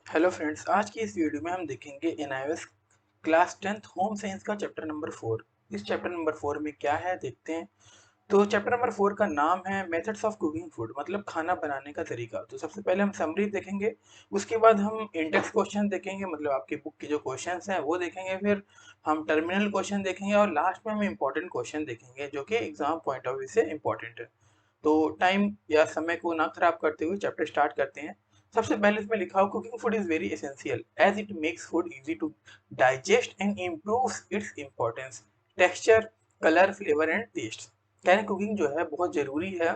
Hello friends, आज की इस वीडियो में हम देखेंगे NIOS class 10th home science का चैप्टर नंबर 4। इस चैप्टर नंबर 4 में क्या है देखते हैं। तो चैप्टर नंबर 4 का नाम है मेथड्स ऑफ कुकिंग फूड, मतलब खाना बनाने का तरीका। तो सबसे पहले हम समरी देखेंगे, उसके बाद हम इंडेक्स क्वेश्चन देखेंगे, मतलब आपकी बुक के जो क्वेश्चंस हैं वो देखेंगे, फिर हम टर्मिनल क्वेश्चन देखेंगे और लास्ट में हम इंपॉर्टेंट क्वेश्चन देखेंगे जो कि एग्जाम पॉइंट ऑफ व्यू से इंपॉर्टेंट है। तो टाइम या समय को ना खराब करते हुए चैप्टर स्टार्ट करते हैं। सबसे पहले इसमें लिखा हो cooking food is very essential as it makes food easy to digest and improves its importance, texture, colour, flavour and taste. कह रहे कुकिंग जो है बहुत जरूरी है।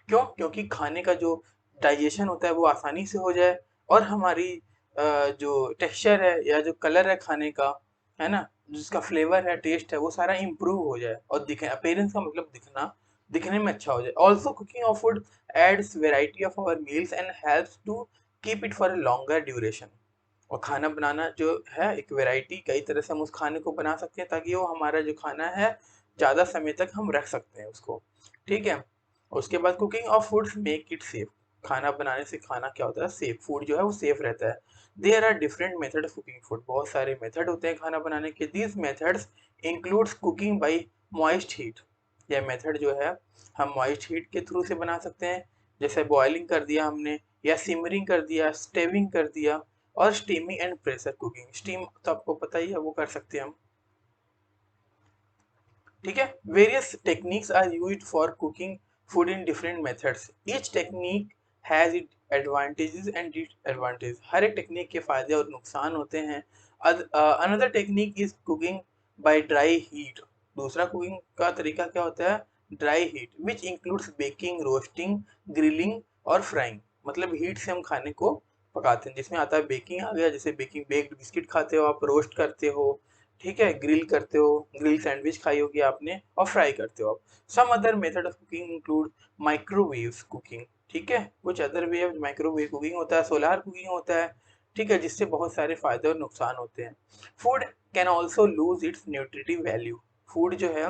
क्यों? क्योंकि खाने का जो डाइजेशन होता है वो आसानी से हो जाए और हमारी जो टेक्सचर है या जो कलर है खाने का, है ना, जिसका फ्लेवर है, टेस्ट है, वो सारा इम्प्रूव हो जाए और दिखे, अपीयरेंस का मतलब दिखना, दिखने में अच्छा हो जाए। Also cooking of food adds variety of our meals and helps to keep it for a longer duration. और खाना बनाना जो है एक वैरायटी, कई तरह से हम उस खाने को बना सकते हैं ताकि वो हमारा जो खाना है ज़्यादा समय तक हम रख सकते हैं उसको। ठीक है। उसके बाद cooking of foods make it safe. खाना बनाने से खाना क्या होता है, सेफ फूड जो है वो सेफ रहता है। There are different method of cooking food, बहुत सारे मेथड होते हैं खाना बनाने के। These methods includes cooking by moist heat. यह मेथड जो है हम मॉइस्ट हीट के थ्रू से बना सकते हैं, जैसे बॉइलिंग कर दिया हमने, या सिमरिंग कर दिया, स्टेविंग कर दिया, और steaming and pressure cooking. Steam तो आपको पता ही है, वो कर सकते हैं हम। ठीक है। Various techniques are used for cooking food in different methods, each technique has it advantages and disadvantage. हर एक टेक्निक के फायदे और नुकसान होते हैं। Another technique is cooking by dry heat. दूसरा कुकिंग का तरीका क्या होता है, dry heat, which includes baking, roasting, grilling और फ्राइंग। मतलब हीट से हम खाने को पकाते हैं, जिसमें आता है बेकिंग आ गया, जैसे बेकिंग बेक्ड बिस्किट खाते हो आप, रोस्ट करते हो, ठीक है, ग्रिल करते हो, ग्रिल सैंडविच खाई होगी आपने, और फ्राई करते हो आप। Some other method of cooking include microwave cooking. ठीक है, कुछ other way of microwave cooking होता है, सोलार कुकिंग होता है। ठीक है, जिससे बहुत सारे फायदे और नुकसान होते हैं। Food can also lose its nutritive value. Food जो है,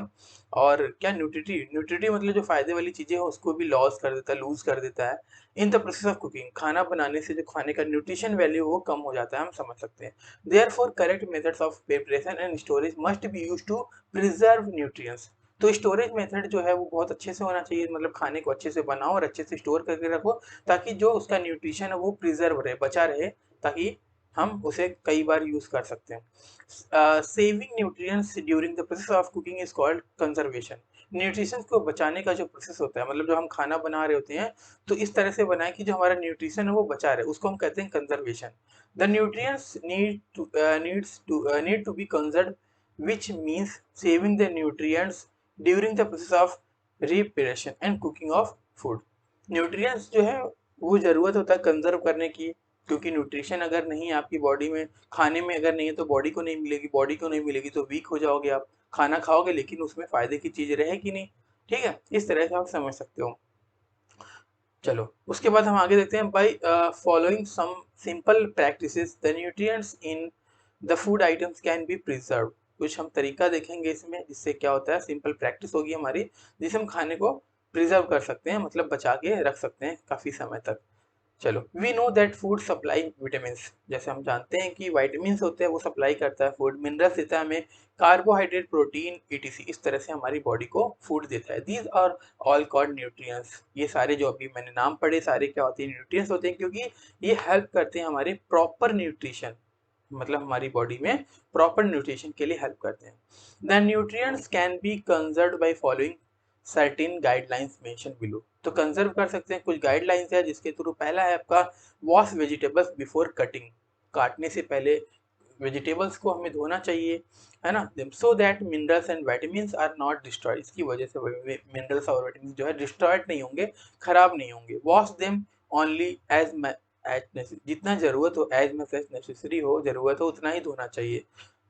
और क्या न्यूट्रिटिव, न्यूट्रिटिव मतलब जो फायदे वाली चीजें हैं उसको भी लॉस कर देता है, लूज कर देता है। In the process of cooking, खाना बनाने से जो खाने का न्यूट्रिशन वैल्यू वो कम हो जाता है, हम समझ सकते हैं। Therefore, correct methods of preparation and storage must be used to preserve nutrients. तो स्टोरेज मेथड जो है वो बहुत अच्छे से होना चाहिए, मतलब खाने को अच्छे से बनाओ और अच्छे से स्टोर करके रखो, ताकि जो उसका न्यूट्रिशन है वो प्रिजर्व रहे, बचा रहे, ताकि हम उसे कई बार यूज कर सकते हैं। Saving nutrients during the process of cooking is called conservation. Nutrition को बचाने का जो प्रोसेस होता है, मतलब जो हम खाना बना रहे होते हैं तो इस तरह से बनाएं कि जो हमारा न्यूट्रिशन है वो बचा रहे, उसको हम कहते हैं conservation. The nutrients need to be conserved, which means saving the nutrients during the process of preparation and cooking of food. Nutrients जो है वो ज़रूरत होता है कंजर्व करने की, क्योंकि न्यूट्रिशन अगर नहीं है आपकी बॉडी में, खाने में अगर नहीं है तो बॉडी को नहीं मिलेगी, बॉडी को नहीं मिलेगी तो वीक हो जाओगे आप। खाना खाओगे लेकिन उसमें फ़ायदे की चीज़ रहेगी नहीं। ठीक है, इस तरह से आप समझ सकते हो। चलो उसके बाद हम आगे देखते हैं, by following some simple practices the nutrients in the food items can be preserve. कुछ हम तरीका देखेंगे इसमें, जिससे क्या होता है, सिंपल प्रैक्टिस होगी हमारी, जिससे हम खाने को प्रिजर्व कर सकते हैं, मतलब बचा के रख सकते हैं काफ़ी समय तक। चलो, we know that food supply vitamin, जैसे हम जानते हैं कि विटामिन होते हैं वो सप्लाई करता है फूड, मिनरल्स देता है हमें, कार्बोहाइड्रेट, प्रोटीन, ईटीसी, इस तरह से हमारी बॉडी को फूड देता है। These are all called nutrients. ये सारे जो अभी मैंने नाम पढ़े सारे क्या होते हैं, न्यूट्रिएंट्स होते हैं, क्योंकि ये हेल्प करते हैं हमारे प्रॉपर न्यूट्रिशन, मतलब हमारी बॉडी में प्रॉपर न्यूट्रिशन के लिए हेल्प करते हैं। The nutrients can be conserved by following certain guidelines mention below. तो कंजर्व कर सकते हैं, कुछ गाइडलाइंस है जिसके थ्रू, पहला है आपका वॉश वेजिटेबल्स बिफोर कटिंग। काटने से पहले वेजिटेबल्स को हमें धोना चाहिए, है ना, so that minerals and vitamins are not destroyed. इसकी वजह से मिनरल्स और विटामिन जो है डिस्ट्रॉयड नहीं होंगे, खराब नहीं होंगे। वॉश देम ओनली एज जितना जरूरत हो, एज मच एज नेसेसरी हो, जरूरत हो उतना ही धोना चाहिए।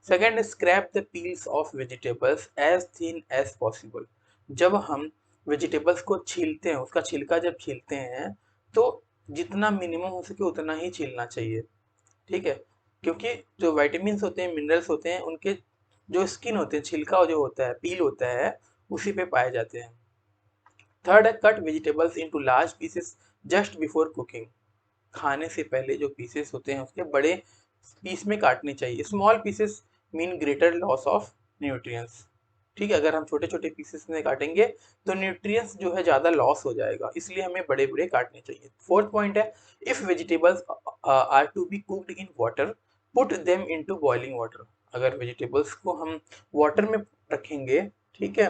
Second, scrape the peels of vegetables as thin as possible. जब हम वेजिटेबल्स को छीलते हैं, उसका छिलका जब छीलते हैं तो जितना मिनिमम हो सके उतना ही छीलना चाहिए। ठीक है, क्योंकि जो विटामिन्स होते हैं, मिनरल्स होते हैं, उनके जो स्किन होते हैं, छिलका जो होता है, पील होता है, उसी पे पाए जाते हैं। थर्ड है, cut vegetables into large pieces just before cooking. खाने से पहले जो पीसेस होते हैं उसके बड़े पीस में काटने चाहिए। Small pieces mean greater loss of nutrients. ठीक है, अगर हम छोटे छोटे पीसेस में काटेंगे तो न्यूट्रिएंट्स जो है ज़्यादा लॉस हो जाएगा, इसलिए हमें बड़े बड़े काटने चाहिए। फोर्थ पॉइंट है, if vegetables are to be cooked in water put them into boiling water. अगर वेजिटेबल्स को हम वाटर में रखेंगे, ठीक है,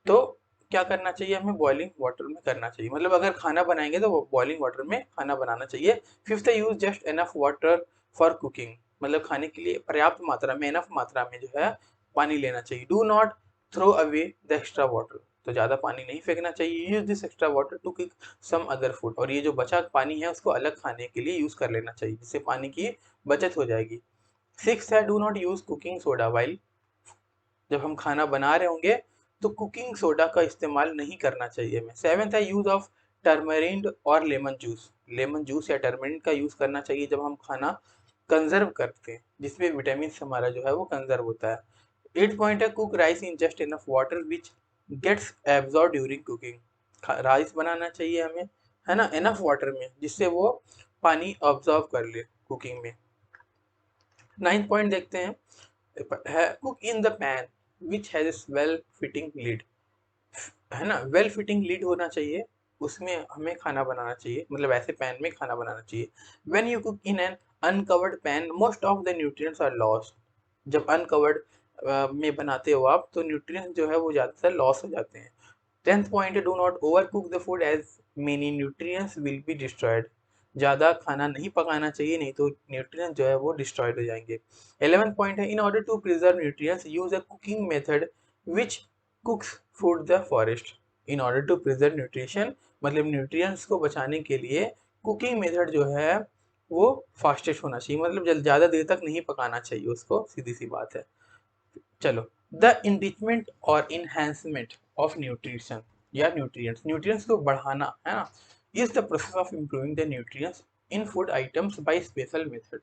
तो क्या करना चाहिए, हमें बॉइलिंग वाटर में करना चाहिए। मतलब अगर खाना बनाएंगे तो बॉइलिंग वाटर में खाना बनाना चाहिए। फिफ्थ है, use just enough water for cooking. मतलब खाने के लिए पर्याप्त मात्रा में, एनफ मात्रा में जो है पानी लेना चाहिए। Do not throw away the extra water. तो ज़्यादा पानी नहीं फेंकना चाहिए। Use this extra water to cook some other food. और ये जो बचा पानी है उसको अलग खाने के लिए यूज कर लेना चाहिए, जिससे पानी की बचत हो जाएगी। सिक्स है, do not use cooking soda while. जब हम खाना बना रहे होंगे तो कुकिंग सोडा का इस्तेमाल नहीं करना चाहिए हमें। सेवेंथ है, यूज ऑफ टर्मरिंड और लेमन जूस। लेमन जूस या टर्मरिंड का यूज करना चाहिए जब हम खाना कंजर्व करते हैं, जिसमें विटामिन हमारा जो है वो कंजर्व होता है। एट पॉइंट है, cook rice in just enough water which gets absorb during cooking. Rice बनाना चाहिए हमें, है ना, इनफ वाटर में, जिससे वो पानी ऑब्जॉर्व कर ले कुकिंग में। नाइन्थ पॉइंट देखते हैं, है cook in the pan which has well fitting lead. है ना, वेल फिटिंग लीड होना चाहिए, उसमें हमें खाना बनाना चाहिए, मतलब ऐसे पैन में खाना बनाना चाहिए। When you cook in an uncovered pan most of the nutrients are lost. जब अनकवर्ड में बनाते हो आप तो न्यूट्रिएंट्स जो है वो ज़्यादातर लॉस हो जाते हैं। टेंथ पॉइंट है, do not over cook the food as many nutrients will be destroyed. ज़्यादा खाना नहीं पकाना चाहिए, नहीं तो न्यूट्रिएंट्स जो है वो डिस्ट्रॉयड हो जाएंगे। 11th पॉइंट है, in order to preserve nutrients use a cooking method which cooks food the fastest. In order to preserve nutrition, मतलब न्यूट्रिएंट्स को बचाने के लिए कुकिंग मेथड जो है वो फास्टेस्ट होना चाहिए, मतलब ज़्यादा देर तक नहीं पकाना चाहिए उसको, सीधी सी बात है। चलो, द इनरिचमेंट और इनहेंसमेंट ऑफ न्यूट्रिशन या न्यूट्रिएंट्स, न्यूट्रिएंट्स को बढ़ाना, है ना, is the process of improving the nutrients in food items by special method.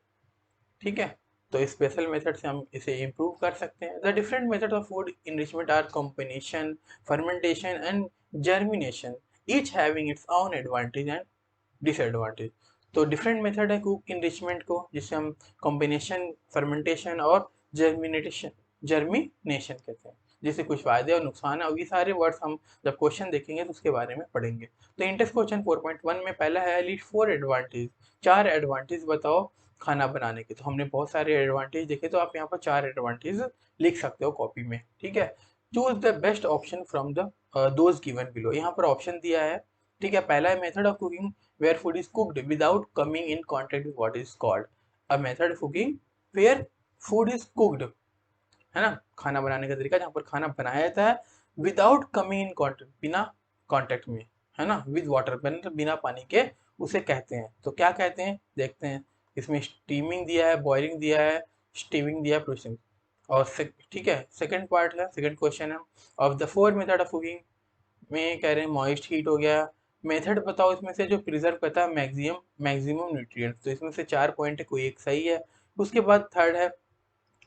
ठीक है, तो स्पेशल मेथड से हम इसे इम्प्रूव कर सकते हैं। The different method of food enrichment are combination, fermentation and germination, each having its own advantage and disadvantage. तो डिफरेंट मेथड है कुक इनरिचमेंट को, जिसे हम कॉम्बिनेशन, फर्मेंटेशन और जर्मिनेशन जर्मिनेशन कहते हैं, जिससे कुछ फायदे और नुकसान है। और ये सारे वर्ड्स हम जब क्वेश्चन देखेंगे तो उसके बारे में पढ़ेंगे। तो इंटेंस क्वेश्चन 4.1 में पहला है, लिस्ट 4 एडवांटेज। 4 एडवांटेज बताओ खाना बनाने के। तो हमने बहुत सारे एडवांटेज देखे, तो आप यहाँ पर 4 एडवांटेज लिख सकते हो कॉपी में। ठीक है, choose the best option from the those given below. यहाँ पर ऑप्शन दिया है। ठीक है, पहला है method of cooking where food is cooked without coming in contact with what is called a method cooking where food is cooked. है ना, खाना बनाने का तरीका जहाँ पर खाना बनाया जाता है विदाउट कमिंग इन कॉन्टेक्ट, बिना कॉन्टेक्ट में, है ना, विद वाटर, मतलब बिना पानी के, उसे कहते हैं। तो क्या कहते हैं देखते हैं। इसमें स्टीमिंग दिया है, बॉइलिंग दिया है, स्टीमिंग दिया है, प्रोसेसिंग। और ठीक है, सेकंड पार्ट है, सेकंड क्वेश्चन है, of the four method of cooking में कह रहे हैं मॉइस्ट हीट हो गया। मेथड बताओ इसमें से जो प्रिजर्व करता है मैक्सिमम न्यूट्रिएंट्स। तो इसमें से 4 पॉइंट है, कोई एक सही है। उसके बाद थर्ड है,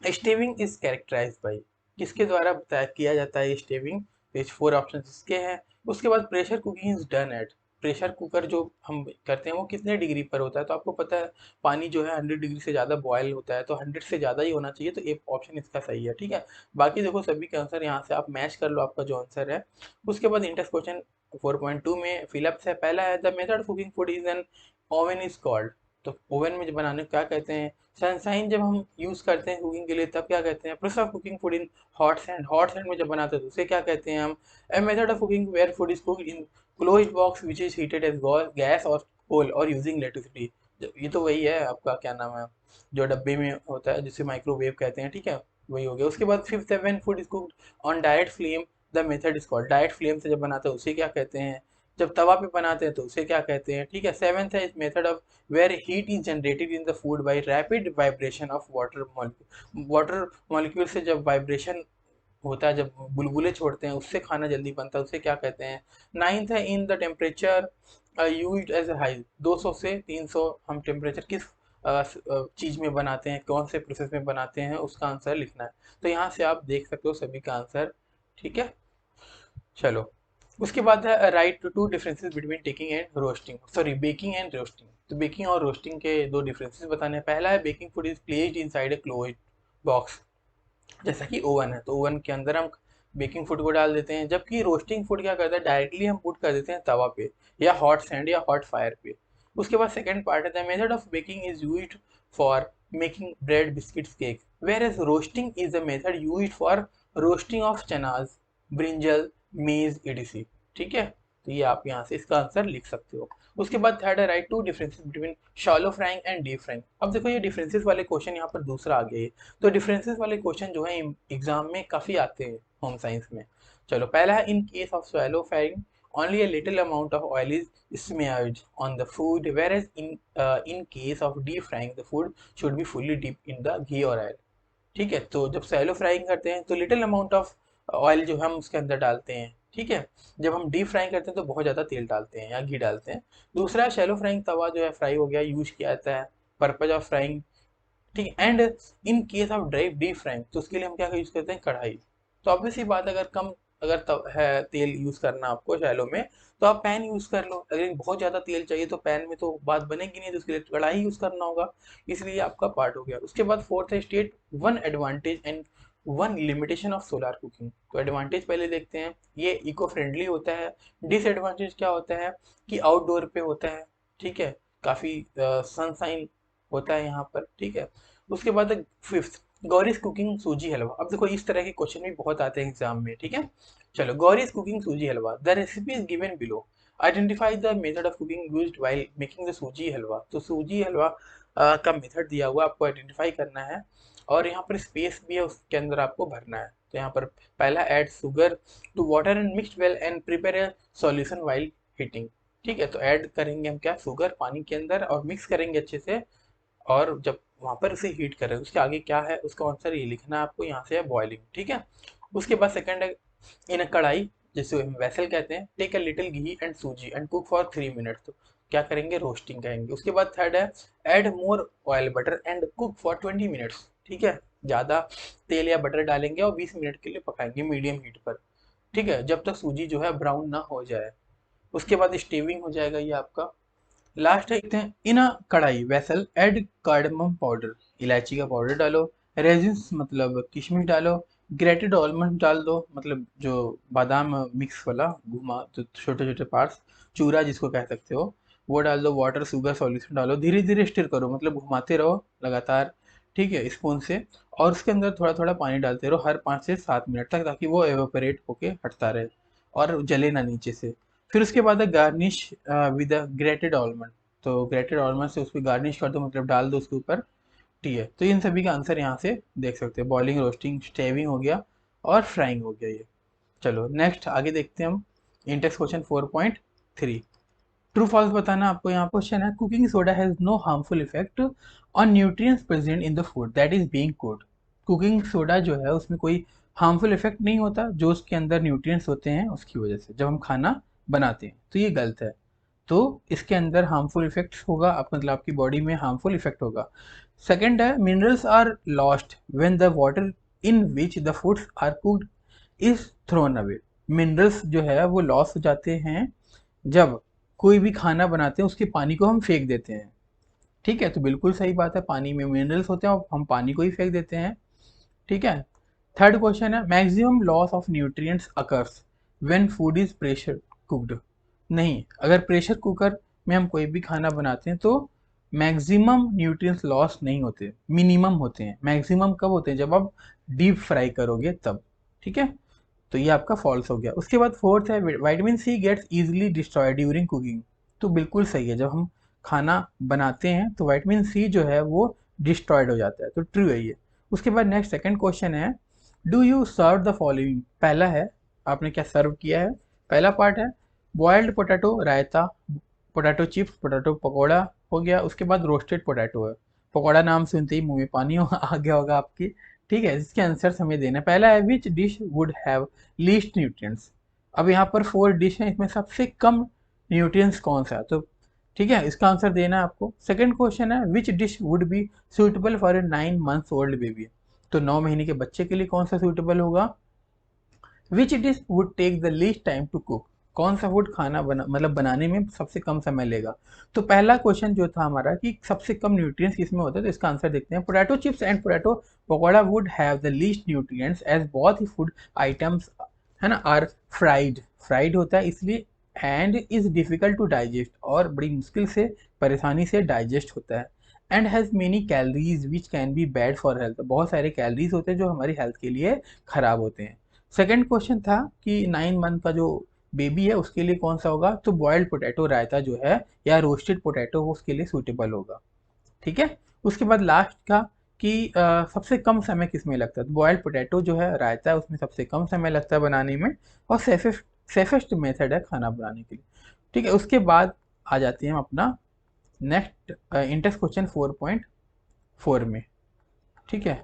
स्टेविंग इज कैरेक्टराइज्ड बाई, किसके द्वारा बताया किया जाता है स्टेविंग। तो इस 4 ऑप्शन इसके हैं। उसके बाद pressure cooking is done at, pressure cooker जो हम करते हैं वो कितने डिग्री पर होता है। तो आपको पता है पानी जो है 100 डिग्री से ज़्यादा बॉयल होता है, तो 100 से ज़्यादा ही होना चाहिए। तो एक ऑप्शन इसका सही है। ठीक है, बाकी देखो सभी के आंसर यहाँ से आप मैच कर लो, आपका जो आंसर है। उसके बाद इंटेंस क्वेश्चन 4.2 में फिलअप्स है। पहला है, the method cooking food is an oven is called. तो ओवन में जो बनाने को क्या कहते हैं। सनशाइन जब हम यूज़ करते हैं कुकिंग के लिए तब क्या कहते हैं। Process of cooking food in hot sand, hot sand में जब बनाते हैं तो उसे क्या कहते हैं हम। A method of cooking where food is cooked in closed box which is heated as gas और कोल और यूजिंग इलेक्ट्रिसिटी। ये तो वही है आपका, क्या नाम है, जो डब्बे में होता है जिसे माइक्रोवेव कहते हैं। ठीक है, वही हो गया। उसके बाद फिफ्थ है, when food is cooked on direct flame the method is called. Direct flame से जब बनाते हैं उसे क्या कहते हैं। जब तवा पे बनाते हैं तो उसे क्या कहते हैं। ठीक है, सेवेंथ है, इस method of where heat is generated in the food by rapid vibration of water molecule। Water molecule से जब वाइब्रेशन होता है, जब बुलबुले छोड़ते हैं, उससे खाना जल्दी बनता है, उसे क्या कहते हैं। नाइन्थ है, in the temperature used as high, 200 से 300 हम टेम्परेचर किस चीज़ में बनाते हैं, कौन से प्रोसेस में बनाते हैं, उसका आंसर लिखना है। तो यहाँ से आप देख सकते हो सभी का आंसर। ठीक है, चलो उसके बाद है write two two differences between taking and roasting, sorry baking and roasting. तो बेकिंग और रोस्टिंग के दो डिफरेंसेस बताने हैं। पहला है baking food is placed inside a closed box, जैसा कि ओवन है तो ओवन के अंदर हम बेकिंग फूड को डाल देते हैं, जबकि रोस्टिंग फूड क्या करता है, डायरेक्टली हम पुट कर देते हैं तवा पे या हॉट सैंड या हॉट फायर पे। उसके बाद सेकंड पार्ट है the method of baking is used for making bread biscuits cake, where as roasting is the method used for roasting of chanas brinjal maize etc. ठीक है, तो ये आप यहाँ से इसका आंसर लिख सकते हो। उसके बाद थर्ड है write two differences between shallow frying and deep frying. अब देखो ये डिफरेंसेस वाले क्वेश्चन यहाँ पर दूसरा आ गया है, तो डिफरेंसेस वाले क्वेश्चन जो है एग्जाम में काफ़ी आते हैं होम साइंस में। चलो पहला है in case of shallow frying only a little amount of oil is smeared on the food, whereas in case of deep frying the food should be fully dipped in the ghee or oil। ठीक है, तो जब Cello frying करते हैं तो little amount of oil जो हम उसके अंदर डालते हैं। ठीक है, जब हम डीप फ्राइंग करते हैं तो बहुत ज़्यादा तेल डालते हैं या घी डालते हैं। दूसरा शैलो फ्राइंग तवा जो है फ्राई हो गया यूज किया जाता है पर्पज ऑफ फ्राइंग। ठीक है, and in case of dry deep frying तो उसके लिए हम क्या यूज करते हैं, कढ़ाई। तो ऑब्वियस सी बात, अगर कम अगर तब है तेल यूज करना आपको शैलो में तो आप पैन यूज कर लो, अगर बहुत ज्यादा तेल चाहिए तो पैन में तो बात बनेगी नहीं, तो उसके लिए कढ़ाई यूज करना होगा, इसलिए आपका पार्ट हो गया। उसके बाद फोर्थ है state one advantage and one limitation of solar cooking. तो एडवांटेज पहले देखते हैं, ये इको फ्रेंडली होता है। डिसएडवांटेज क्या होता है कि आउटडोर पे होता है। ठीक है, काफी सनसाइन होता है यहाँ पर। ठीक है, उसके बाद फिफ्थ गौरीज कुकिंग सूजी हलवा। अब देखो इस तरह के क्वेश्चन भी बहुत आते हैं एग्जाम में। ठीक है, चलो Gauri's cooking suji halwa, the recipe is given below, identify the method of cooking used while making the suji halwa. तो सूजी हलवा का मेथड दिया हुआ आपको आइडेंटिफाई करना है, और यहाँ पर स्पेस भी है उसके अंदर आपको भरना है। तो यहाँ पर पहला add sugar to water and mixed well and prepare a solution while heating. ठीक है, तो ऐड करेंगे हम क्या, शुगर पानी के अंदर और मिक्स करेंगे अच्छे से, और जब वहां पर उसे हीट करें उसके आगे क्या है, उसका आंसर ये लिखना है आपको, यहाँ से है बॉइलिंग। ठीक है, उसके बाद सेकंड है इन अ कढ़ाई, जिसे हम वेसल कहते हैं, take a little ghee and sooji and cook for 3 minute. तो क्या करेंगे, रोस्टिंग करेंगे। उसके बाद थर्ड है add more oil butter and cook for 20 minutes. ठीक है, ज़्यादा तेल या बटर डालेंगे और 20 मिनट के लिए पकाएंगे मीडियम हीट पर। ठीक है, जब तक सूजी जो है ब्राउन ना हो जाए। उसके बाद स्टीविंग हो जाएगा ये आपका। लास्ट देखते हैं इन अ कढ़ाई वेसल ऐड कार्डमम पाउडर, इलायची का पाउडर डालो, रेजिन्स मतलब किशमिश डालो, ग्रेटेड ऑलमंड डाल दो, मतलब जो बादाम मिक्स वाला घुमा तो छोटे छोटे पार्ट्स, चूरा जिसको कह सकते हो, वो डाल दो, वाटर शुगर सॉल्यूशन डालो, धीरे धीरे स्टिर करो, मतलब घुमाते रहो लगातार। ठीक है, स्पून से, और उसके अंदर थोड़ा थोड़ा पानी डालते रहो हर 5 से 7 मिनट तक, ताकि वो एवेपोरेट होके हटता रहे और जले ना नीचे से। फिर उसके बाद है गार्निश विद ग्रेटेड आलमंड। तो ग्रेटेड आलमंड से उसको गार्निश कर दो, मतलब डाल दो उसके ऊपर। ठीक है, तो इन सभी का आंसर यहाँ से देख सकते हैं, बॉइलिंग रोस्टिंग स्टेविंग हो गया और फ्राइंग हो गया ये। चलो नेक्स्ट आगे देखते हैं हम इंटेक्स क्वेश्चन 4.3। ट्रू फॉल्स बताना आपको। यहाँ क्वेश्चन है cooking soda has no harmful effect on nutrients present in the food that is being cooked. Cooking soda जो है उसमें कोई हार्मफुल इफेक्ट नहीं होता जो उसके अंदर न्यूट्रिएंट्स होते हैं उसकी वजह से, जब हम खाना बनाते हैं, तो ये गलत है। तो इसके अंदर हार्मफुल इफेक्ट होगा, आप मतलब आपकी बॉडी में हार्मफुल इफेक्ट होगा। सेकेंड है minerals are lost when the water in which the foods are cooked is thrown away. Minerals जो है वो लॉस हो जाते हैं जब कोई भी खाना बनाते हैं उसके पानी को हम फेंक देते हैं। ठीक है, तो बिल्कुल सही बात है, पानी में मिनरल्स होते हैं और हम पानी को ही फेंक देते हैं। ठीक है, थर्ड क्वेश्चन है maximum loss of nutrients occurs when food is pressure cooked. नहीं, अगर प्रेशर कुकर में हम कोई भी खाना बनाते हैं तो मैक्सिमम न्यूट्रिएंट्स लॉस नहीं होते, मिनिमम होते हैं। मैक्सिमम कब होते हैं, जब आप डीप फ्राई करोगे तब। ठीक है, तो ये आपका फॉल्स हो गया। उसके बाद फोर्थ है vitamin C gets easily destroyed during cooking. तो बिल्कुल सही है, जब हम खाना बनाते हैं तो विटामिन सी जो है वो डिस्ट्रॉयड हो जाता है, तो ट्रू है ये। उसके बाद नेक्स्ट सेकंड क्वेश्चन है do you serve the following. पहला है आपने क्या सर्व किया है, पहला पार्ट है बॉयल्ड पोटैटो रायता, पोटैटो चिप्स, पोटैटो पकौड़ा हो गया। उसके बाद रोस्टेड पोटैटो है, पकौड़ा नाम सुनते ही मुंह में पानी आ गया होगा आपकी। ठीक है, इसके आंसर हमें देना है। पहला है which dish would have least nutrients. अब यहाँ पर 4 डिश है, इसमें सबसे कम न्यूट्रिएंट्स कौन सा है, तो ठीक है इसका आंसर देना है आपको। सेकंड क्वेश्चन है which dish would be suitable for a 9 months old baby. तो 9 महीने के बच्चे के लिए कौन सा सुइटेबल होगा। Which dish would take the least time to cook. कौन सा फूड खाना बनाने में सबसे कम समय लेगा। तो पहला क्वेश्चन जो था हमारा कि सबसे कम न्यूट्रिएंट्स किसमें होते हैं, तो इसका आंसर देखते हैं। Potato chips and potato pakora would have the least nutrients as both ही फूड आइटम्स, है ना, आर फ्राइड, फ्राइड होता है इसलिए, and is difficult to digest, और बड़ी मुश्किल से, परेशानी से डाइजेस्ट होता है, and has many calories which can be bad for health, बहुत सारे कैलोरीज होते हैं जो हमारी हेल्थ के लिए खराब होते हैं। सेकेंड क्वेश्चन था कि 9 मंथ का जो बेबी है उसके लिए कौन सा होगा, तो बॉयल्ड पोटैटो रायता जो है या रोस्टेड पोटैटो वो उसके लिए सूटेबल होगा। ठीक है। उसके बाद लास्ट का कि सबसे कम समय किस में लगता है, तो बॉयल्ड पोटैटो जो है रायता है उसमें सबसे कम समय लगता है बनाने में, और सेफेस्ट मेथड है खाना बनाने के लिए। ठीक है। उसके बाद आ जाते हैं हम अपना नेक्स्ट इंटेंस क्वेश्चन 4.4 में। ठीक है।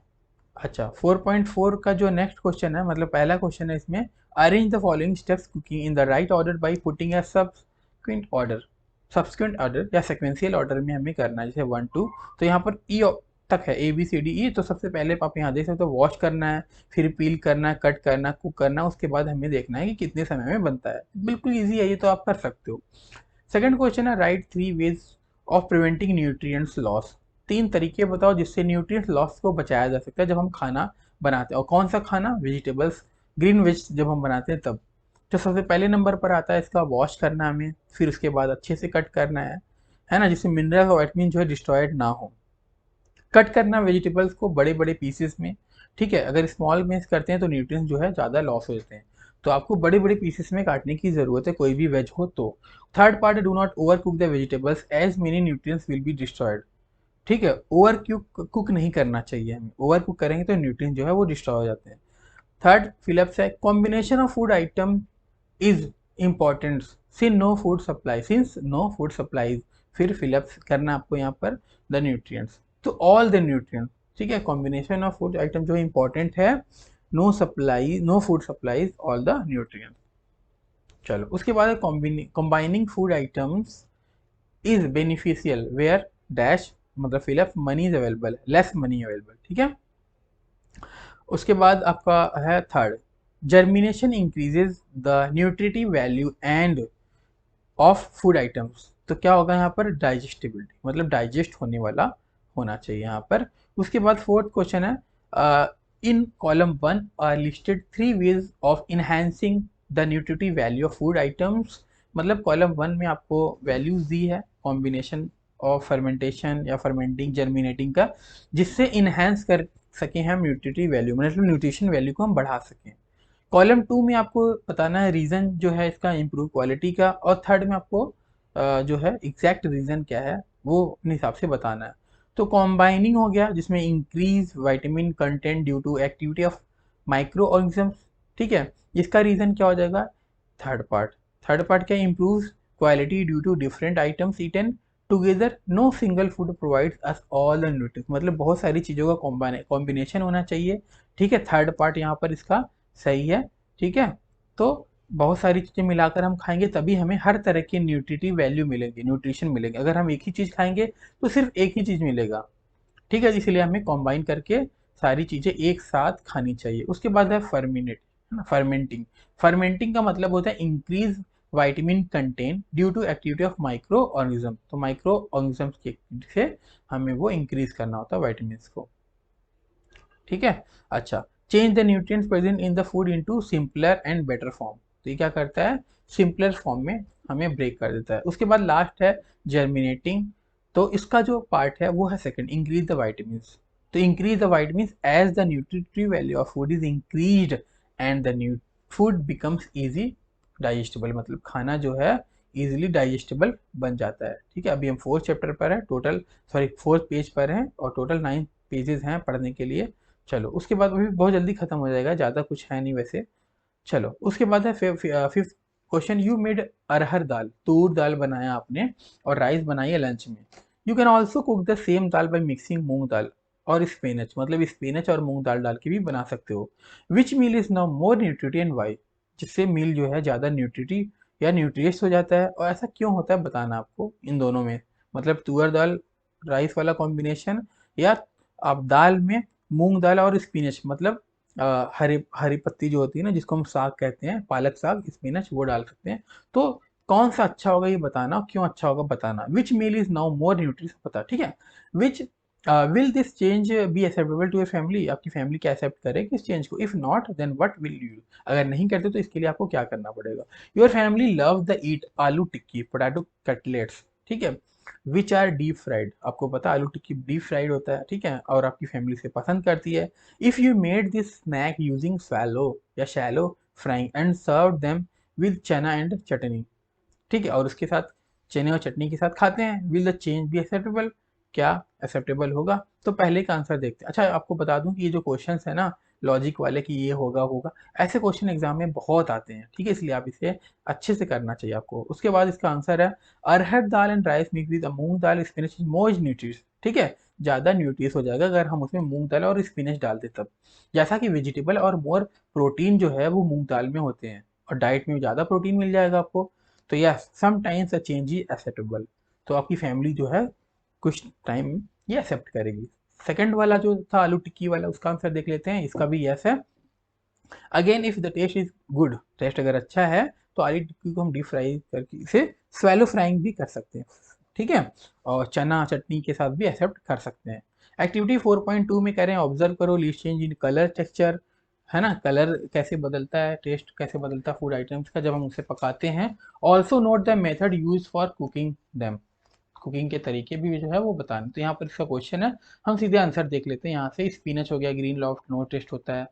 अच्छा, 4.4 का जो नेक्स्ट क्वेश्चन है, मतलब पहला क्वेश्चन है इसमें, arrange the following steps cooking in the right order by putting a subsequent order या सेक्वेंशियल ऑर्डर में हमें करना है, जैसे 1 2, तो यहाँ पर ई तक है, ABCDE। तो सबसे पहले आप यहाँ देख सकते हो, वॉश करना है, फिर पील करना है, कट करना, कुक करना, उसके बाद हमें देखना है कि कितने समय में बनता है। बिल्कुल ईजी है ये, तो आप कर सकते हो। सेकंड क्वेश्चन है, right 3 ways of preventing nutrients loss, 3 तरीके बताओ जिससे न्यूट्रिएंट्स लॉस को बचाया जा सकता है जब हम खाना बनाते हैं। और कौन सा खाना, वेजिटेबल्स, ग्रीन वेज जब हम बनाते हैं तब। तो सबसे पहले नंबर पर आता है इसका वॉश करना हमें, फिर उसके बाद अच्छे से कट करना है ना, जिससे मिनरल और विटामिन जो है डिस्ट्रॉयड ना हो। कट करना वेजिटेबल्स को बड़े बड़े पीसेस में। ठीक है। अगर स्मॉल में करते हैं तो न्यूट्रिएंट्स जो है ज़्यादा लॉस हो जाते हैं, तो आपको बड़े बड़े पीसेस में काटने की ज़रूरत है, कोई भी वेज हो तो। Third part, do not over cook the vegetables as many nutrients will be destroyed. ठीक है। ओवर कुक नहीं करना चाहिए हमें, ओवर कुक करेंगे तो न्यूट्रिएंट्स जो है वो डिस्ट्रॉय हो जाते हैं। थर्ड, फिलिप्स है, combination of food item is important since no food supplies, फिर फिलिप्स करना आपको यहाँ पर द न्यूट्रिएंट्स, तो ऑल द न्यूट्रिएंट्स। ठीक है। कॉम्बिनेशन ऑफ फूड आइटम जो इम्पोर्टेंट है, no food supplies all the nutrients. चलो, उसके बाद combining food items is beneficial where डैश, मतलब fill up money is available, less money available. ठीक है। उसके बाद आपका है third, germination increases the nutritive value end of food items, तो क्या होगा यहाँ पर, डाइजेस्टिबिलिटी, मतलब डाइजेस्ट होने वाला होना चाहिए यहाँ पर। उसके बाद फोर्थ क्वेश्चन है, in column 1 are listed 3 ways of enhancing the nutritive value of food items, मतलब कॉलम 1 में आपको वैल्यूज दी है कॉम्बिनेशन ऑफ फर्मेंटेशन या फर्मेंटिंग जर्मिनेटिंग का, जिससे इनहेंस कर सकें हम न्यूट्रिटिव वैल्यू, मतलब न्यूट्रिशन वैल्यू को हम बढ़ा सकें। कॉलम 2 में आपको बताना है रीज़न जो है इसका इम्प्रूव क्वालिटी का, और थर्ड में आपको जो है एग्जैक्ट रीज़न क्या है वो अपने हिसाब से बताना है। तो कॉम्बाइनिंग हो गया जिसमें increase vitamin content due to activity of micro organisms. ठीक है। इसका रीज़न क्या हो जाएगा, थर्ड पार्ट क्या, improve quality due to different items eaten together, no single food provides us all the nutrients, मतलब बहुत सारी चीज़ों का कॉम्बिनेशन होना चाहिए। ठीक है। थर्ड पार्ट यहाँ पर इसका सही है। ठीक है। तो बहुत सारी चीज़ें मिलाकर हम खाएंगे तभी हमें हर तरह की न्यूट्रिटिव वैल्यू मिलेगी, न्यूट्रिशन मिलेगी। अगर हम एक ही चीज़ खाएंगे तो सिर्फ एक ही चीज़ मिलेगा। ठीक है। इसलिए हमें कॉम्बाइन करके सारी चीज़ें एक साथ खानी चाहिए। उसके बाद है फर्मिनेट, है ना, फर्मेंटिंग। फर्मेंटिंग का मतलब होता है increase vitamin content due to activity of micro organism, तो माइक्रो ऑर्गेनिज्म के से हमें वो इंक्रीज करना होता है वाइटामिन को। ठीक है। अच्छा, change the nutrients present in the food into simpler and better form, तो ये क्या करता है, सिंपलर फॉर्म में हमें ब्रेक कर देता है। उसके बाद लास्ट है जर्मिनेटिंग, तो इसका जो पार्ट है वो है सेकंड, इंक्रीज द वाइटामिन, तो increase the vitamin as the nutritive value of food is increased and the new food becomes easy digestible, मतलब खाना जो है इजीली डाइजेस्टेबल बन जाता है। ठीक है। अभी हम 4th चैप्टर पर है, टोटल सॉरी 4th पेज पर हैं, और टोटल 9 पेजेस हैं पढ़ने के लिए। चलो, उसके बाद वो भी बहुत जल्दी खत्म हो जाएगा, ज़्यादा कुछ है नहीं वैसे। चलो, उसके बाद है fifth question, you made arhar dal, तूर दाल बनाया आपने और राइस बनाई है लंच में। You can also cook the same dal by mixing moong dal और स्पेनच, मतलब स्पेनच और मूंग दाल डाल के भी बना सकते हो। Which meal is now more nutritive and why, जिससे मील जो है ज़्यादा न्यूट्रिटिव या न्यूट्रियस हो जाता है, और ऐसा क्यों होता है बताना आपको इन दोनों में, मतलब तुअर दाल राइस वाला कॉम्बिनेशन, या आप दाल में मूंग दाल और स्पिनच, मतलब हरी हरी पत्ती जो होती है ना, जिसको हम साग कहते हैं, पालक साग, स्पिनच, वो डाल सकते हैं। तो कौन सा अच्छा होगा ये बताना, क्यों अच्छा होगा बताना। विच मील इज नाउ मोर न्यूट्रिश पता, ठीक है। Which will this change be acceptable to your family, आपकी फैमिली क्या एक्सेप्ट करे इस चेंज को। If not then what will you, अगर नहीं करते तो इसके लिए आपको क्या करना पड़ेगा। योर फैमिली लव द ईट आलू टिक्की पोटैटो कटलेट्स, ठीक है, विच आर डीप फ्राइड, आपको पता है आलू टिक्की डीप फ्राइड होता है, ठीक है, और आपकी फैमिली से पसंद करती है। If you made this snack using swallow या shallow frying and served them with chana and chutney, ठीक है, और उसके साथ चने और चटनी के साथ खाते हैं, will the change be acceptable, क्या एक्सेप्टेबल होगा। तो पहले का आंसर देखते हैं। अच्छा, आपको बता दूं कि ये जो क्वेश्चन है ना लॉजिक वाले कि ये होगा होगा, ऐसे क्वेश्चन एग्जाम में बहुत आते हैं, ठीक है, इसलिए आप इसे अच्छे से करना चाहिए आपको। उसके बाद इसका आंसर है arhar dal and rice mix with moong dal spinach more nutritious, ठीक है, ज़्यादा न्यूट्रियस हो जाएगा अगर हम उसमें मूंग दाल और स्पिनच डाल दें तब। जैसा कि वेजिटेबल और मोर प्रोटीन जो है वो मूंग दाल में होते हैं, और डाइट में ज़्यादा प्रोटीन मिल जाएगा आपको। तो yes sometimes a change is acceptable, तो आपकी फैमिली जो है कुछ टाइम ये एक्सेप्ट करेगी। सेकंड वाला जो था आलू टिक्की वाला, उसका आंसर देख लेते हैं, इसका भी यस है। Again if the taste is good, taste अगर अच्छा है तो आलू टिक्की को हम डीप फ्राई करके इसे स्वेलो फ्राइंग भी कर सकते हैं, ठीक है, और चना चटनी के साथ भी एक्सेप्ट कर सकते हैं। एक्टिविटी 4.2 में कह रहे हैं ऑब्जर्व करो list change in colour texture, है ना, कलर कैसे बदलता है, टेस्ट कैसे बदलता है फूड आइटम्स का जब हम उसे पकाते हैं। Also note the method use for cooking them, cooking के तरीके भी जो है वो बताने। तो यहाँ पर इसका क्वेश्चन है, हम सीधे आंसर देख लेते हैं। यहाँ से स्पिनच हो गया ग्रीन लॉफ्ट नो टेस्ट होता है,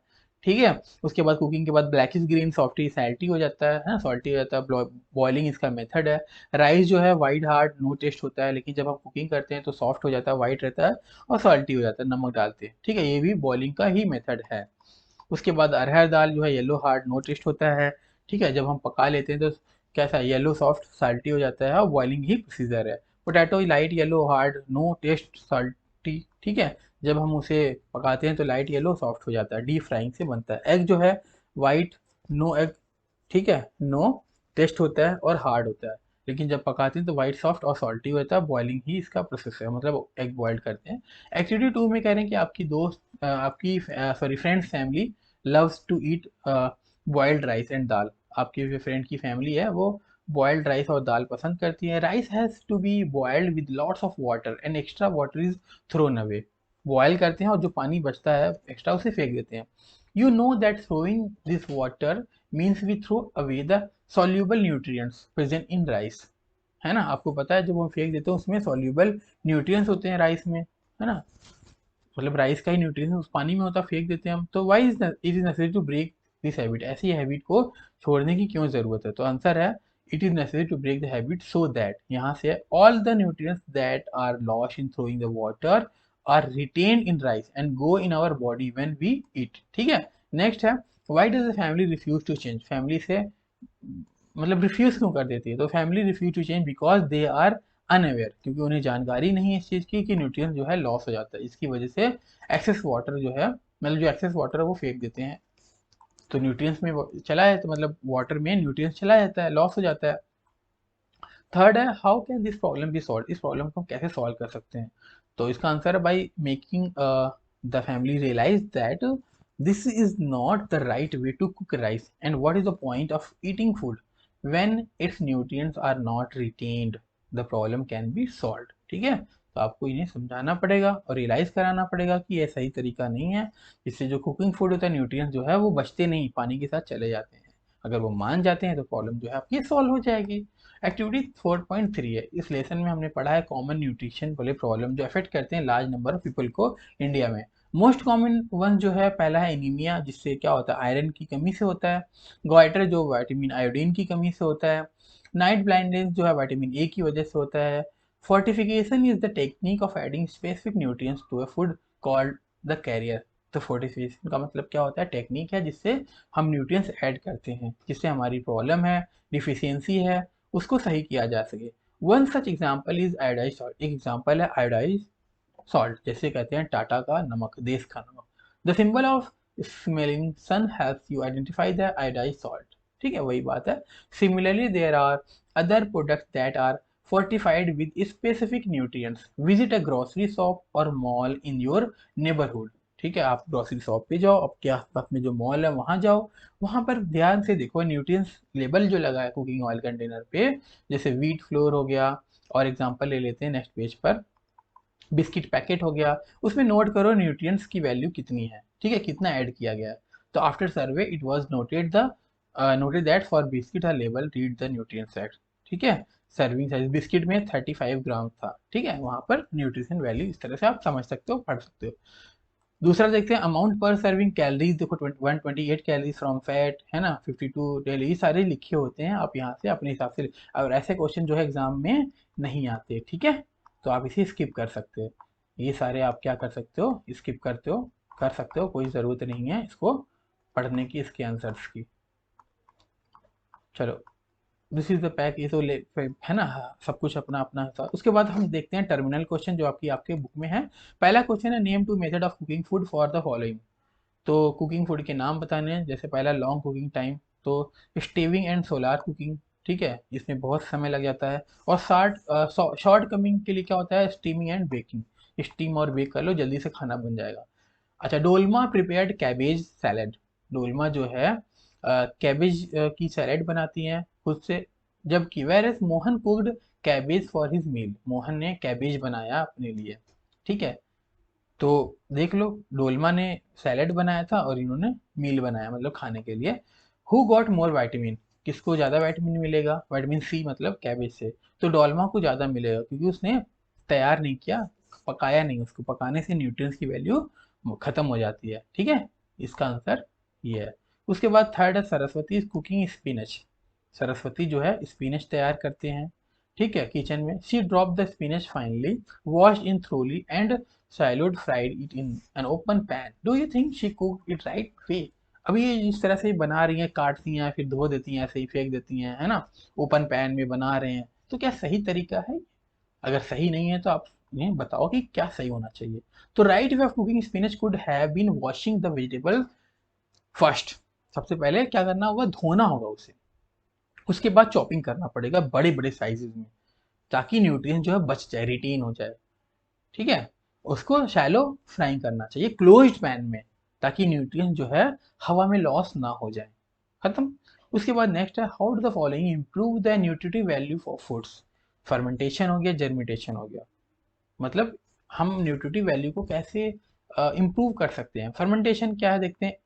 ठीक है। उसके बाद कुकिंग के बाद ब्लैकिश ग्रीन सॉफ्टी सैल्टी हो जाता है ना, सॉल्टी हो जाता है, बॉइलिंग इसका मेथड है। राइस जो है वाइट हार्ड नो टेस्ट होता है, लेकिन जब हम कुकिंग करते हैं तो सॉफ्ट हो जाता है, वाइट रहता है और सॉल्टी हो जाता है नमक डालते हैं, ठीक है, ये भी बॉइलिंग का ही मेथड है। उसके बाद अरहर दाल जो है येलो हार्ड नो टेस्ट होता है, ठीक है, जब हम पका लेते हैं तो कैसा येलो सॉफ्ट साल्टी हो जाता है और बॉइलिंग ही प्रोसीजर है। Potato light yellow hard no taste salty, ठीक है, जब हम उसे पकाते हैं तो लाइट येलो सॉफ्ट हो जाता है, डीप फ्राइंग से बनता है। एग जो है वाइट नो एग, ठीक है, नो टेस्ट होता है और हार्ड होता है, लेकिन जब पकाते हैं तो वाइट सॉफ्ट और सॉल्टी होता है, बॉइलिंग ही इसका प्रोसेस है, मतलब एग बॉयल करते हैं। एक्टिविटी 2 में कह रहे हैं कि आपकी दोस्त आपकी sorry friends family loves to eat boiled rice and dal, आपकी जो फ्रेंड की फैमिली है वो बॉइल्ड राइस और दाल पसंद करती है। Rice has to be boiled with lots of water and extra water is thrown away, boil करते हैं और जो पानी बचता है एक्स्ट्रा उसे फेंक देते हैं। You know that throwing this water means we throw away the soluble nutrients present in rice, है ना, आपको पता है जब हम फेंक देते हैं उसमें सॉल्यूबल न्यूट्रिएंट्स होते हैं राइस में, है ना, मतलब राइस का ही न्यूट्रिएंट्स उस पानी में होता है, फेंक देते हैं हम। तो why is it is necessary to break this habit, ऐसी हैबिट को छोड़ने की क्यों जरूरत है। तो आंसर है it is necessary to break the habit so that, यहाँ से all the nutrients that are lost in throwing the water are retained in rice and go in our body when we eat, ठीक है। Next है why does the family refuse to change, family से मतलब refuse क्यों कर देती है। तो family refuse to change because they are unaware, क्योंकि उन्हें जानकारी नहीं है इस चीज़ की कि न्यूट्रिएंट्स जो है लॉस हो जाता है, इसकी वजह से एक्सेस वाटर जो है, मतलब जो एक्सेस वाटर है वो फेंक देते हैं, तो न्यूट्रिएंट्स में चला है, तो मतलब वाटर में न्यूट्रिएंट्स चला जाता है, लॉस हो जाता है। थर्ड है how can this problem be solve, इस प्रॉब्लम को हम कैसे सॉल्व कर सकते हैं। तो इसका आंसर है by making the family realise that this is not the right way to cook rice and what is the point of eating food when its nutrients are not retained, the problem can be solve, ठीक है। तो आपको इन्हें समझाना पड़ेगा और realise कराना पड़ेगा कि ये सही तरीका नहीं है, इससे जो कुकिंग फूड होता है न्यूट्रिएंट्स जो है वो बचते नहीं, पानी के साथ चले जाते हैं। अगर वो मान जाते हैं तो प्रॉब्लम जो है आपकी सॉल्व हो जाएगी। एक्टिविटी 4.3 है, इस लेसन में हमने पढ़ा है कॉमन न्यूट्रिशन वाले प्रॉब्लम जो अफेक्ट करते हैं लार्ज नंबर ऑफ पीपल को इंडिया में। मोस्ट कॉमन वन जो है पहला है एनीमिया, जिससे क्या होता है आयरन की कमी से होता है। गोइटर जो विटामिन आयोडीन की कमी से होता है। नाइट ब्लाइंडनेस जो है विटामिन ए की वजह से होता है। Fortification is the technique of adding specific nutrients to a food called the carrier. तो फोर्टिफिकेशन का मतलब क्या होता है, टेक्निक है जिससे हम न्यूट्रिएंट्स ऐड करते हैं, जिससे हमारी प्रॉब्लम है, डिफिशियंसी है, उसको सही किया जा सके। One such example is iodise salt, एक एग्जाम्पल है आयोडाइज सॉल्ट, जैसे कहते हैं टाटा का नमक, देश का नमक। The symbol of smelling sun helps you identify the iodise salt, ठीक है, वही बात है। Similarly there are other products that are fortified with specific nutrients. Visit a grocery shop or mall in your neighborhood, ठीक है, आप grocery shop पे जाओ, आपके आसपास में जो मॉल है वहाँ जाओ, वहाँ पर ध्यान से देखो न्यूट्रिएंट्स लेबल जो लगा है कुकिंग ऑयल कंटेनर पे, जैसे व्हीट फ्लोर हो गया, और एग्जांपल ले लेते हैं नेक्स्ट पेज पर, बिस्किट पैकेट हो गया, उसमें नोट करो न्यूट्रिएंट्स की वैल्यू कितनी है, ठीक है, कितना ऐड किया गया है। तो after survey it was noted that for biscuit a label read the nutrient fact, ठीक है। सर्विंग साइज बिस्किट में 35 ग्राम था, ठीक है, वहां पर न्यूट्रिशन वैल्यू इस तरह से आप समझ सकते हो, पढ़ सकते हो। दूसरा देखते हैं अमाउंट पर सर्विंग कैलोरीज, देखो 128 कैलोरीज फ्रॉम फैट, है ना, 52 डेली, ये सारे लिखे होते हैं, आप यहाँ से अपने हिसाब से, और ऐसे क्वेश्चन जो है एग्जाम में नहीं आते, ठीक है, तो आप इसे स्किप कर सकते हो। ये सारे आप क्या कर सकते हो, स्किप करते हो, कर सकते हो, कोई ज़रूरत नहीं है इसको पढ़ने की, इसके आंसर्स की। चलो, दिस इज द पैक, ये तो है ना, हाँ, सब कुछ अपना अपना था। उसके बाद हम देखते हैं टर्मिनल क्वेश्चन जो आपकी आपके बुक में है। पहला क्वेश्चन है name to method of cooking food for the following. तो कुकिंग फूड के नाम बताने हैं, जैसे पहला लॉन्ग कुकिंग टाइम, तो स्टीविंग एंड सोलार कुकिंग, ठीक है, इसमें बहुत समय लग जाता है। और शॉर्ट कमिंग के लिए क्या होता है, स्टीमिंग एंड बेकिंग, स्टीम और बेक कर लो, जल्दी से खाना बन जाएगा। अच्छा, Dolma prepared cabbage salad, Dolma जो है कैबेज की सैलेड बनाती हैं खुद से, जबकि whereas Mohan cooked cabbage for his meal, Mohan ने कैबेज बनाया अपने लिए, ठीक है। तो देख लो, डोलमा ने सैलेड बनाया था और इन्होंने मील बनाया, मतलब खाने के लिए। हु गॉट मोर वाइटामिन, किसको ज़्यादा वाइटामिन मिलेगा, वाइटामिन सी मतलब कैबेज से, तो डोलमा को ज़्यादा मिलेगा क्योंकि उसने तैयार नहीं किया, पकाया नहीं, उसको पकाने से न्यूट्रिएंट्स की वैल्यू खत्म हो जाती है, ठीक है, इसका आंसर ये है। उसके बाद थर्ड है Saraswati is cooking spinach, Saraswati जो है स्पिनच तैयार करते हैं, ठीक है, किचन में। She drop the spinach finally wash in thoroughly and shallow fried it in an open pan, do you think she cook it right way. अभी ये जिस तरह से बना रही हैं, काटती हैं फिर धो देती हैं, ऐसे ही फेंक देती हैं, है ना, ओपन पैन में बना रहे हैं, तो क्या सही तरीका है? अगर सही नहीं है तो आप इन्हें बताओ कि क्या सही होना चाहिए। तो right way of cooking spinach could have been washing the vegetable first, सबसे पहले क्या करना होगा, धोना होगा उसे, उसके बाद चॉपिंग करना पड़ेगा बड़े बड़े साइजेस में, ताकि न्यूट्रिएंट जो है बच जाए, रिटेन हो जाए, ठीक है। उसको शैलो फ्राइंग करना चाहिए क्लोज्ड पैन में, ताकि न्यूट्रिएंट जो है हवा में लॉस ना हो जाए, खत्म। उसके बाद नेक्स्ट है how do the following improve the nutritive value for foods, fermentation हो गया, जर्मिटेशन हो गया, मतलब हम न्यूट्रिटिव वैल्यू को कैसे इम्प्रूव कर सकते हैं। फर्मेंटेशन क्या है देखते हैं,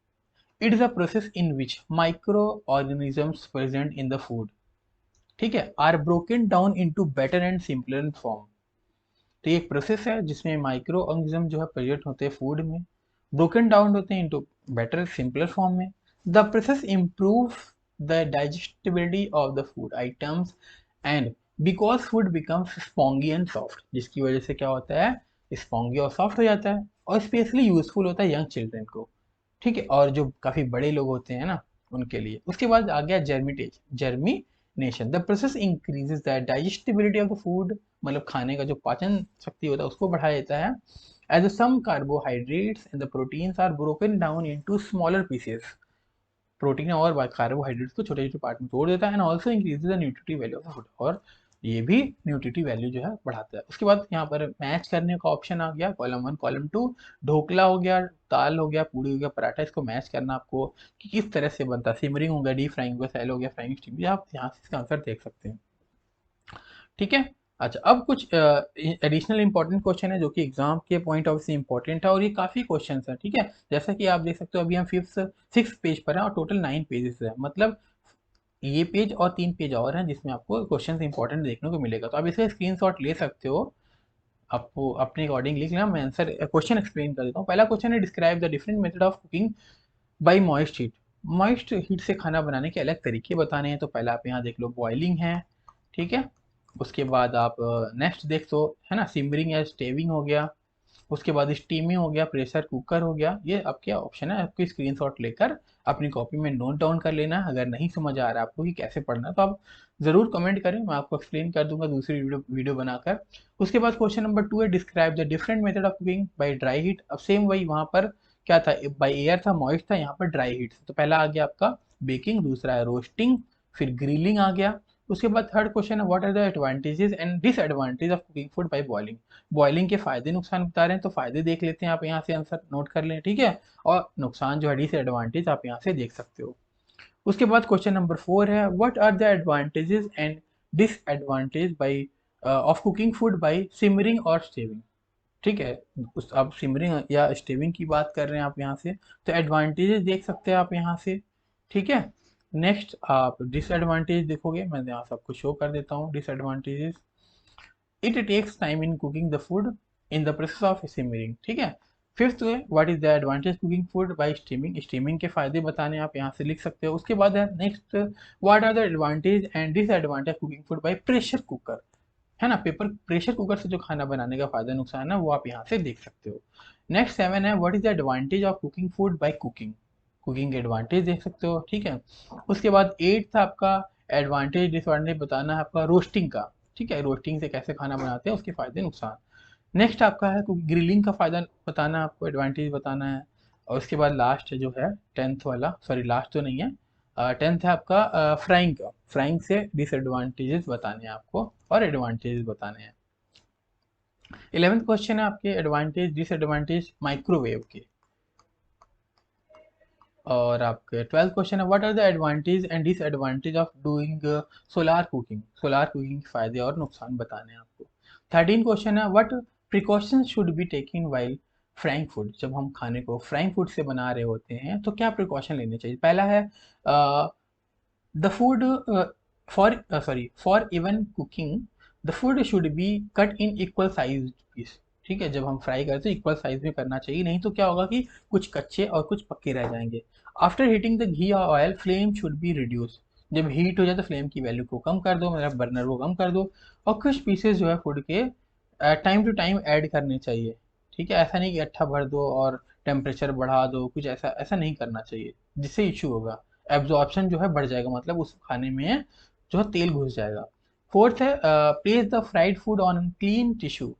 it is a process in which micro organisms present in the food, ठीक है, are broken down into better and simpler form. तो ये एक प्रोसेस है जिसमें माइक्रो ऑर्गेनिज्म जो है प्रेजेंट होते हैं फूड में, ब्रोकन डाउन होते हैं इनटू बेटर सिंपलर फॉर्म में। The process improve the digestibility of the food items and because food becomes spongy and soft, जिसकी वजह से क्या होता है, स्पॉन्गी और सॉफ्ट हो जाता है, और स्पेशली यूजफुल होता है यंग चिल्ड्रन को, ठीक है, और जो काफ़ी बड़े लोग होते हैं ना उनके लिए। उसके बाद आ गया germination, the process increases the digestibility of the food, मतलब खाने का जो पाचन शक्ति होता है उसको बढ़ा देता है। As some carbohydrates and the proteins are broken down into smaller pieces, protein और कार्बोहाइड्रेट्स को छोटे छोटे पार्ट में तोड़ देता है, and also increases the nutritive value of food, और ये भी न्यूट्रिटिव वैल्यू जो है बढ़ाता है। उसके बाद यहाँ पर मैच करने का ऑप्शन आ गया, कॉलम 1 कॉलम 2, ढोकला हो गया, दाल हो गया, पूड़ी हो गया, पराठा, इसको मैच करना आपको कि किस तरह से बनता है, सिमरिंग हो गया, डीप फ्राइंग हो गया, सैलो हो गया, फ्राइंग स्टीम, आप यहाँ से इसका आंसर देख सकते हैं, ठीक है। अच्छा, अब कुछ एडिशनल इंपॉर्टेंट क्वेश्चन है जो कि एग्जाम के पॉइंट ऑफ से इंपॉर्टेंट है, और ये काफ़ी क्वेश्चन है, ठीक है, जैसा कि आप देख सकते हो अभी हम सिक्स पेज पर हैं और टोटल 9 पेजेस है, मतलब ये पेज और 3 पेज और हैं जिसमें आपको क्वेश्चन इंपॉर्टेंट देखने को मिलेगा, तो आप इसका स्क्रीनशॉट ले सकते हो, आपको अपने अकॉर्डिंग लिख लेना। मैं आंसर क्वेश्चन एक्सप्लेन कर देता हूँ। पहला क्वेश्चन है describe the different method of cooking by moist heat, moist heat से खाना बनाने के अलग तरीके बताने हैं, तो पहला आप यहाँ देख लो बॉइलिंग है, ठीक है। उसके बाद आप नेक्स्ट देख दो, है ना, सिमरिंग या स्टेविंग हो गया। उसके बाद स्टीमिंग हो गया, प्रेशर कुकर हो गया। ये आपके ऑप्शन है, आपको स्क्रीनशॉट लेकर अपनी कॉपी में नोट डाउन कर लेना है। अगर नहीं समझ आ रहा है आपको कि कैसे पढ़ना है तो आप ज़रूर कमेंट करें, मैं आपको एक्सप्लेन कर दूंगा दूसरी वीडियो बनाकर। उसके बाद क्वेश्चन नंबर 2 है describe the different method of cooking by dry heat. अब सेम वही, वहाँ पर क्या था, बाई एयर था, मॉइस्ट था, यहाँ पर ड्राई हीट। तो पहला आ गया आपका बेकिंग, दूसरा है रोस्टिंग, फिर ग्रिलिंग आ गया, उसके बाद थर्ड क्वेश्चन है what are the advantages and disadvantage of cooking food by boiling. Boiling के फायदे नुकसान बता रहे हैं, तो फायदे देख लेते हैं, आप यहाँ से आंसर नोट कर लें, ठीक है, और नुकसान जो है डिसएडवांटेज आप यहाँ से देख सकते हो। उसके बाद क्वेश्चन नंबर 4 है what are the advantages and disadvantage by of cooking food by simmering और स्टीविंग। ठीक है, उस आप सिमरिंग या स्टीविंग की बात कर रहे हैं आप यहाँ से, तो एडवांटेजेस देख सकते हैं आप यहाँ से, ठीक है। नेक्स्ट आप डिसएडवांटेज देखोगे, मैं यहाँ सबको शो कर देता हूँ disadvantages. It takes time in cooking the food in the process of simmering, ठीक है। फिफ्थ है what is the advantage cooking food by steaming. Steaming के फायदे बताने आप यहाँ से लिख सकते हो। उसके बाद है next what are the advantage and disadvantage cooking food by pressure cooker, है ना। पेपर प्रेशर कुकर से जो खाना बनाने का फायदा नुकसान है वो आप यहाँ से देख सकते हो। नेक्स्ट 7 है what is the advantage of cooking food bye cooking. Cooking advantage देख सकते हो, ठीक है। उसके बाद 8 था आपका एडवांटेज डिसएडवांटेज बताना है आपका रोस्टिंग का, ठीक है, रोस्टिंग से कैसे खाना बनाते हैं उसके फायदे नुकसान। नेक्स्ट आपका है ग्रिलिंग का फायदा बताना है आपको, एडवांटेज बताना है। और उसके बाद लास्ट जो है 10th वाला, सॉरी लास्ट तो नहीं है, 10th है आपका फ्राइंग का। फ्राइंग से डिसएडवांटेजेस बताने हैं आपको और एडवांटेजेस बताने हैं। 11th क्वेश्चन है आपके एडवांटेज डिसएडवांटेज माइक्रोवेव के। और आपके 12th क्वेश्चन है what are the advantage and disadvantage of doing solar cooking. Solar cooking के फायदे और नुकसान बताने हैं आपको। 13 क्वेश्चन है what precautions should be taken while frying food. जब हम खाने को फ्राइंग फूड से बना रहे होते हैं तो क्या प्रिकॉशन लेने चाहिए। पहला है the food for even cooking the food should be cut in equal size piece. ठीक है, जब हम फ्राई करते हैं इक्वल साइज में करना चाहिए, नहीं तो क्या होगा कि कुछ कच्चे और कुछ पक्के रह जाएंगे। आफ्टर हीटिंग द घी और oil flame should be reduce. जब हीट हो जाए तो फ्लेम की वैल्यू को कम कर दो, मतलब बर्नर को कम कर दो। और कुछ पीसेस जो है फूड के टाइम टू टाइम ऐड करने चाहिए। ठीक है, ऐसा नहीं कि अट्ठा भर दो और टेम्परेचर बढ़ा दो, कुछ ऐसा ऐसा नहीं करना चाहिए, जिससे इशू होगा। एब्जॉर्प्शन जो है बढ़ जाएगा, मतलब उस खाने में जो है तेल घुस जाएगा। फोर्थ है place the fried food on clean tissue.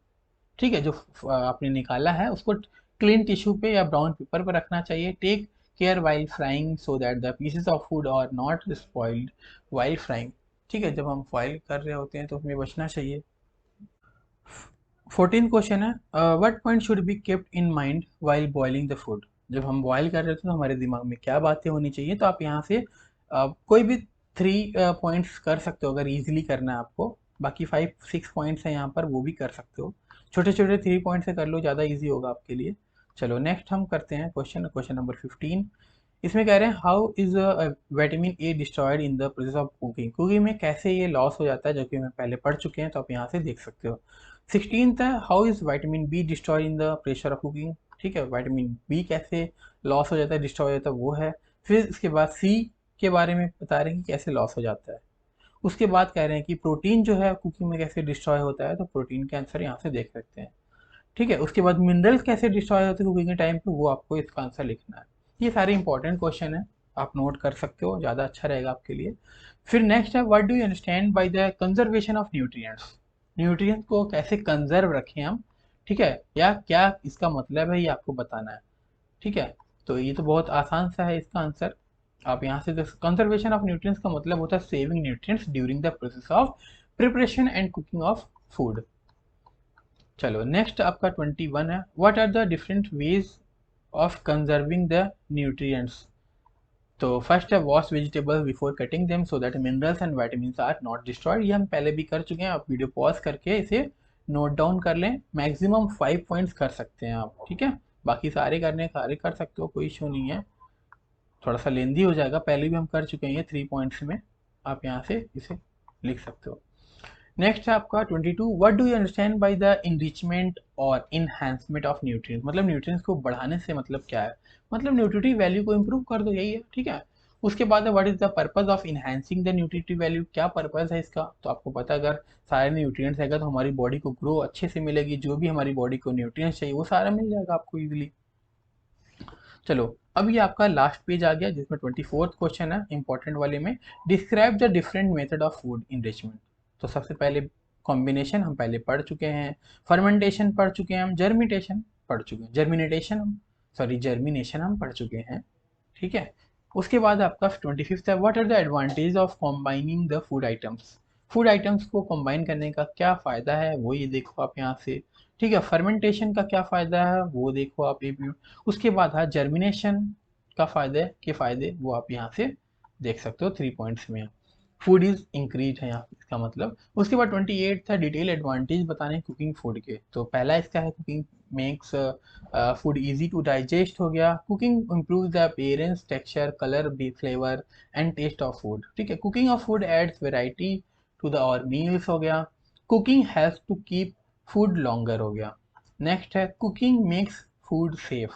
ठीक है, जो आपने निकाला है उसको क्लीन टिश्यू पे या ब्राउन पेपर पर रखना चाहिए। Take care while frying so that the pieces of food are not spoiled while frying. ठीक है, जब हम फ्राई कर रहे होते हैं तो उसमें बचना चाहिए। 14 क्वेश्चन है what point should be kept in mind while boiling the food. जब हम बॉयल कर रहे होते हैं तो हमारे दिमाग में क्या बातें होनी चाहिए। तो आप यहाँ से कोई भी 3 पॉइंट्स कर सकते हो अगर इजीली करना है आपको। बाकी 5-6 पॉइंट्स हैं यहाँ पर, वो भी कर सकते हो। छोटे छोटे 3 पॉइंट से कर लो, ज़्यादा इजी होगा आपके लिए। चलो नेक्स्ट हम करते हैं क्वेश्चन नंबर 15। इसमें कह रहे हैं how is vitamin A destroyed in the process of cooking. Cooking में कैसे ये लॉस हो जाता है, जो कि हम पहले पढ़ चुके हैं, तो आप यहाँ से देख सकते हो। 16th है how is vitamin be destroyed in the pressure of cooking. ठीक है, विटामिन बी कैसे लॉस हो जाता है, डिस्ट्रॉय हो जाता है, वो है। फिर इसके बाद सी के बारे में बता रहे हैं कि कैसे लॉस हो जाता है। उसके बाद कह रहे हैं कि प्रोटीन जो है कुकिंग में कैसे डिस्ट्रॉय होता है, तो प्रोटीन के आंसर यहाँ से देख सकते हैं। ठीक है, उसके बाद मिनरल्स कैसे डिस्ट्रॉय होते हैं कुकिंग के टाइम पे, वो आपको इसका आंसर लिखना है। ये सारे इंपॉर्टेंट क्वेश्चन है, आप नोट कर सकते हो, ज़्यादा अच्छा रहेगा आपके लिए। फिर नेक्स्ट है what do you understand by the conservation of nutrients. Nutrients को कैसे कंजर्व रखें हम, ठीक है, या क्या इसका मतलब है ये आपको बताना है। ठीक है, तो ये तो बहुत आसान सा है इसका आंसर। आप यहाँ से कंजर्वेशन ऑफ न्यूट्रिएंट्स का मतलब होता है saving nutrients during the process of preparation and cooking of food. चलो नेक्स्ट आपका 21 है what are the different ways of conserving the nutrients. तो फर्स्ट है wash vegetables before cutting them so that minerals and vitamins are not destroyed. ये हम पहले भी कर चुके हैं, आप वीडियो पॉज करके इसे नोट डाउन कर लें। मैक्सिमम 5 पॉइंट्स कर सकते हैं आप, ठीक है, बाकी सारे करने सारे कर सकते हो, कोई इशू नहीं है। थोड़ा सा लेंदी हो जाएगा, पहले भी हम कर चुके हैं 3 पॉइंट्स में, आप यहाँ से इसे लिख सकते हो। नेक्स्ट है आपका 22 what do you understand by the enrichment और इनहेंसमेंट ऑफ न्यूट्रिएंट्स। मतलब न्यूट्रिएंट्स को बढ़ाने से मतलब क्या है, मतलब न्यूट्रिटिव वैल्यू को इंप्रूव कर दो, यही है, ठीक है। उसके बाद है what is the purpose of enhancing the nutritive value. क्या पर्पस है इसका, तो आपको पता है अगर सारे न्यूट्रिएंट्स रहेगा तो हमारी बॉडी को ग्रो अच्छे से मिलेगी, जो भी हमारी बॉडी को न्यूट्रिएंट्स चाहिए वो सारा मिल जाएगा आपको इजीली। चलो अब ये आपका लास्ट पेज आ गया जिसमें 24th क्वेश्चन है इंपॉर्टेंट वाले में, describe the different method of food enrichment. तो सबसे पहले कॉम्बिनेशन हम पहले पढ़ चुके हैं, फर्मेंटेशन पढ़ चुके हैं हम, जर्मिनेशन पढ़ चुके हैं, जर्मिनेशन हम पढ़ चुके हैं, ठीक है। उसके बाद आपका 25th है, what are the advantage of combining the food items. Food items को कंबाइन करने का क्या फ़ायदा है वो ये देखो आप यहाँ से। ठीक है, फर्मेंटेशन का क्या फ़ायदा है वो देखो आप ये भी। उसके बाद है जर्मिनेशन का फ़ायदे वो आप यहाँ से देख सकते हो 3 पॉइंट्स में। फूड इज इंक्रीज है यहाँ इसका मतलब। उसके बाद 28 था डिटेल एडवांटेज बताने कुकिंग फूड के। तो पहला इसका है cooking makes food easy to digest हो गया। Cooking improve the appearance texture colour be flavour and taste of food. ठीक है, cooking of food adds variety to the our meals हो गया। Cooking helps to keep food longer हो गया। Next है cooking makes food safe.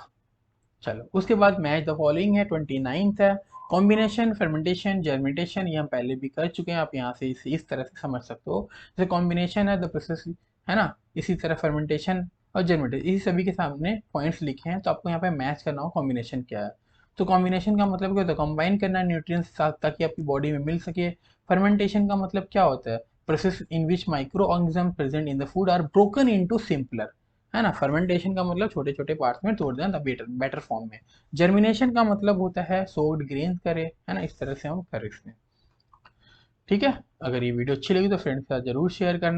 चलो उसके बाद मैच द फॉलोइंग है 29th है कॉम्बिनेशन फर्मेंटेशन जर्मिनेशन, ये हम पहले भी कर चुके हैं, आप यहाँ से इस तरह से समझ सकते हो। जैसे कॉम्बिनेशन है द प्रोसेस है ना, इसी तरह फर्मेंटेशन और जर्मिनेशन इसी सभी के सामने पॉइंट्स लिखे हैं, तो आपको यहाँ पे मैच करना हो कॉम्बिनेशन क्या है। तो कॉम्बिनेशन का मतलब क्या होता है, कंबाइन करना न्यूट्रिएंट्स ताकि आपकी बॉडी में मिल सके। फर्मेंटेशन का मतलब क्या होता है, process in which micro organism present in the food are broken into simpler, है ना। फर्मेंटेशन का मतलब छोटे छोटे पार्ट्स में तोड़ देना बेटर बेटर फॉर्म में। जर्मिनेशन का मतलब होता है सोड ग्रेन करे, है ना, इस तरह से हम करें इसमें। ठीक है, अगर ये वीडियो अच्छी लगी तो फ्रेंड्स के साथ जरूर शेयर करना।